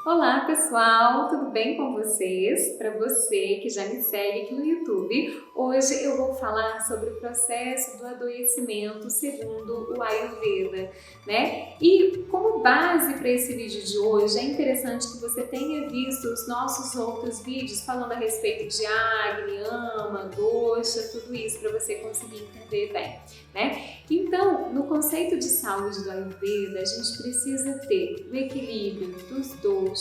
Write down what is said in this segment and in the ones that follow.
Olá pessoal, tudo bem com vocês? Para você que já me segue aqui no YouTube, hoje eu vou falar sobre o processo do adoecimento segundo o Ayurveda, né? E como base para esse vídeo de hoje, é interessante que você tenha visto os nossos outros vídeos falando a respeito de Agni, Ama, Dosha, tudo isso para você conseguir entender bem, né? Então, no conceito de saúde do Ayurveda, a gente precisa ter o equilíbrio dos doshas,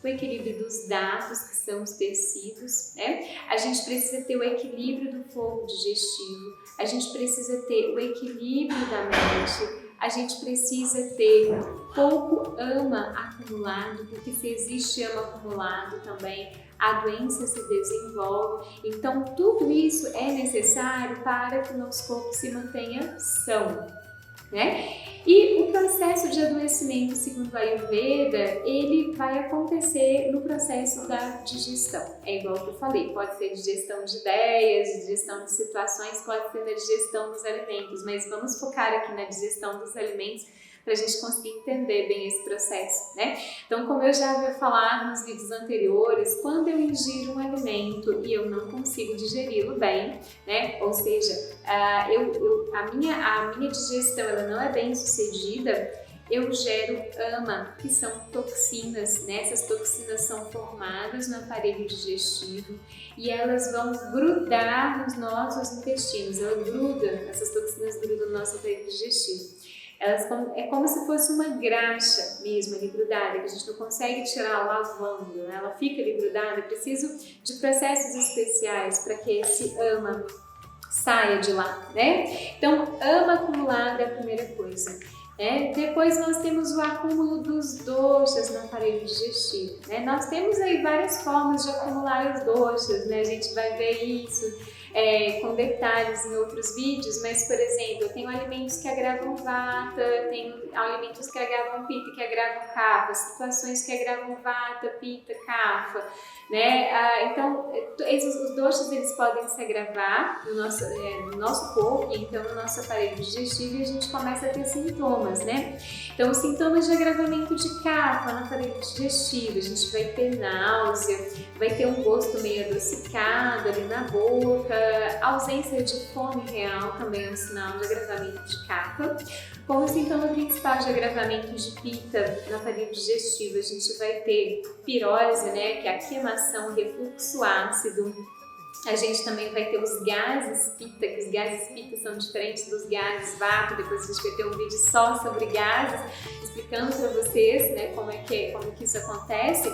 o equilíbrio dos datos, que são os tecidos, né? A gente precisa ter o equilíbrio do fogo digestivo, a gente precisa ter o equilíbrio da mente, a gente precisa ter pouco ama acumulado, porque se existe ama acumulado também, a doença se desenvolve. Então, tudo isso é necessário para que o nosso corpo se mantenha são, né? E o processo de adoecimento, segundo a Ayurveda, ele vai acontecer no processo da digestão. É igual que eu falei, pode ser digestão de ideias, digestão de situações, pode ser na digestão dos alimentos, mas vamos focar aqui na digestão dos alimentos para a gente conseguir entender bem esse processo, né? Então, como eu já havia falado nos vídeos anteriores, quando eu ingiro um alimento e eu não consigo digeri-lo bem, né? Ou seja, a minha digestão ela não é bem sucedida, eu gero ama, que são toxinas, né? Essas toxinas são formadas no aparelho digestivo e elas vão grudar nos nossos intestinos, essas toxinas grudam no nosso aparelho digestivo. É como se fosse uma graxa mesmo ali grudada, que a gente não consegue tirar lavando, né? Ela fica ali grudada. Eu preciso de processos especiais para que esse ama saia de lá, né? Então, ama acumulado é a primeira coisa. Depois nós temos o acúmulo dos doshas no aparelho digestivo, né? Nós temos aí várias formas de acumular os doshas, né? A gente vai ver isso com detalhes em outros vídeos, mas, por exemplo, eu tenho alimentos que agravam vata, tenho alimentos que agravam pitta, que agravam kapha, situações que agravam vata, pitta, kapha, né? Então, os doshas eles podem se agravar no nosso corpo e então no nosso aparelho digestivo e a gente começa a ter sintomas, né? Então, os sintomas de agravamento de kapha no aparelho digestivo, a gente vai ter náusea, vai ter um gosto meio adocicado ali na boca, ausência de fome real também é um sinal de agravamento de kapha. Como sintoma principal de agravamento de pitta no aparelho digestivo, a gente vai ter pirose, né, que é a queimação, refluxo ácido. A gente também vai ter os gases pitta, que os gases pitta são diferentes dos gases vata. Depois a gente vai ter um vídeo só sobre gases, explicando para vocês, né, como que isso acontece.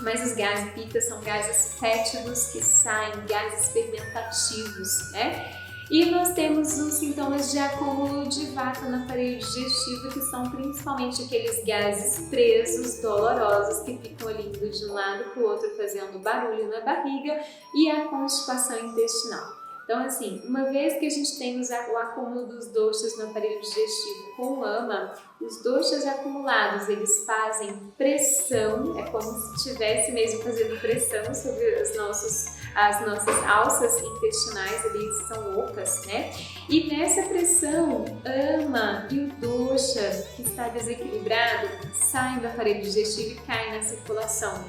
Mas os gases pitta são gases fétidos que saem, gases fermentativos, né? E nós temos os sintomas de acúmulo de vata no aparelho digestivo, que são principalmente aqueles gases presos, dolorosos, que ficam ali indo de um lado para o outro, fazendo barulho na barriga, e a constipação intestinal. Então, assim, uma vez que a gente tem o acúmulo dos doshas no aparelho digestivo com ama, os doshas acumulados, eles fazem pressão, é como se estivesse mesmo fazendo pressão sobre as nossas alças intestinais, ali são ocas, né? E nessa pressão, ama e o dosha, que está desequilibrado, saem do aparelho digestivo e caem na circulação.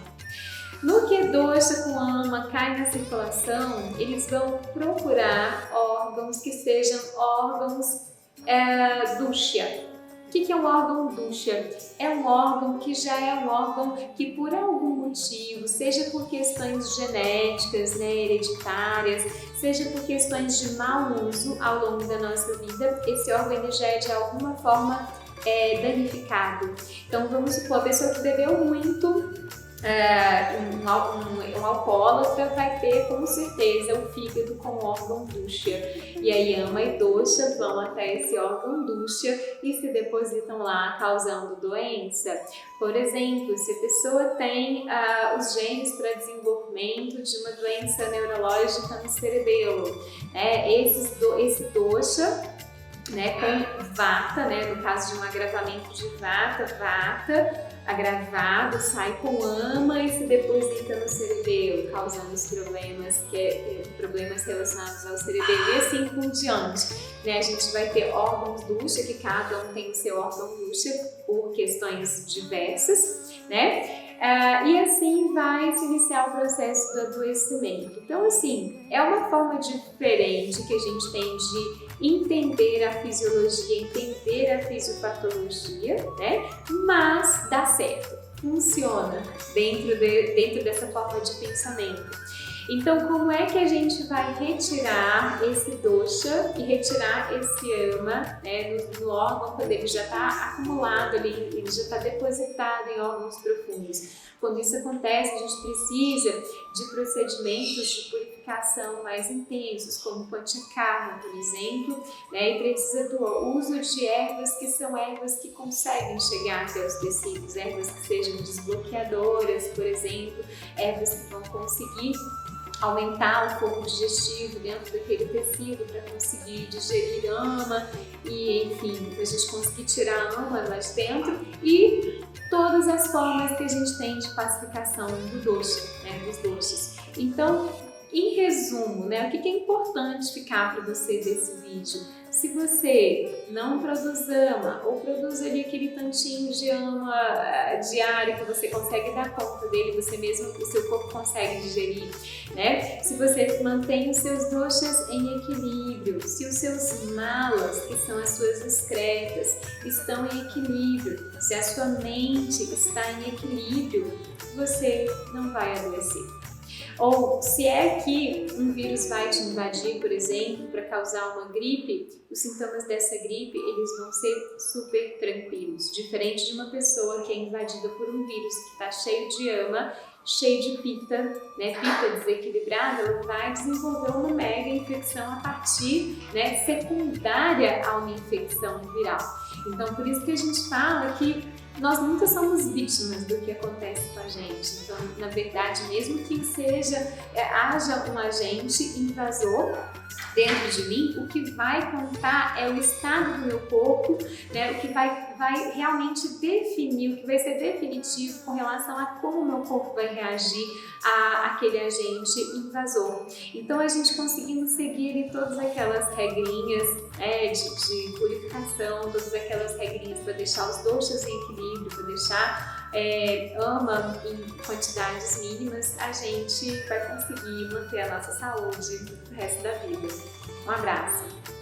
No que dosha com ama cai na circulação, eles vão procurar órgãos que sejam órgãos dusha. O que é um órgão dusha? É um órgão que já é um órgão que por algum motivo, seja por questões genéticas, né, hereditárias, seja por questões de mau uso ao longo da nossa vida, esse órgão ele já é de alguma forma danificado. Então vamos supor, a pessoa que bebeu muito, um alcoólatra vai ter com certeza o fígado com o órgão dusha, e aí ama e dosha vão até esse órgão dusha e se depositam lá, causando doença. Por exemplo, se a pessoa tem os genes para desenvolvimento de uma doença neurológica no cerebelo, esse dosha, né, com vata, né, no caso de um agravamento de vata agravado, sai com ama e se deposita no cerebelo, causando os problemas relacionados ao cerebelo e assim por diante. Né? A gente vai ter órgãos dusha, que cada um tem o seu órgão dusha por questões diversas, né? E assim vai se iniciar o processo do adoecimento. Então, assim, é uma forma diferente que a gente tem de entender a fisiologia, entender a fisiopatologia, né? Mas dá certo, funciona dentro dessa forma de pensamento. Então, como é que a gente vai retirar esse dosha e retirar esse ama, né, no órgão quando ele já está acumulado ali, ele já está depositado em órgãos profundos? Quando isso acontece, a gente precisa de procedimentos de purificação mais intensos, como panchakarma, por exemplo, né, e precisa do uso de ervas que são ervas que conseguem chegar até os tecidos, ervas que sejam desbloqueadoras, por exemplo, ervas que vão conseguir aumentar o fogo digestivo dentro daquele tecido para conseguir digerir ama e, enfim, para a gente conseguir tirar a ama lá de dentro, e todas as formas que a gente tem de pacificação do dosha, né, dos doshas. Então, em resumo, né, o que é importante ficar para você desse vídeo? Se você não produz ama ou produz ali aquele tantinho de ama diário que você consegue dar conta dele, você mesmo, o seu corpo consegue digerir, né? Se você mantém os seus doshas em equilíbrio, se os seus malas, que são as suas excretas, estão em equilíbrio, se a sua mente está em equilíbrio, você não vai adoecer. Ou se é que um vírus vai te invadir, por exemplo, para causar uma gripe, os sintomas dessa gripe eles vão ser super tranquilos, diferente de uma pessoa que é invadida por um vírus que está cheio de ama, cheio de pita, né? Pita desequilibrada, ela vai desenvolver uma mega infecção a partir, né, secundária a uma infecção viral. Então, por isso que a gente fala que nós nunca somos vítimas do que acontece com a gente. Então, na verdade, mesmo que haja um agente invasor dentro de mim, o que vai contar é o estado do meu corpo, né? O que vai realmente definir, o que vai ser definitivo com relação a como o meu corpo vai reagir àquele agente invasor. Então, a gente conseguindo seguir todas aquelas regrinhas de purificação, todas aquelas regrinhas para deixar os doshas em equilíbrio, para deixar ama em quantidades mínimas, a gente vai conseguir manter a nossa saúde o resto da vida. Um abraço!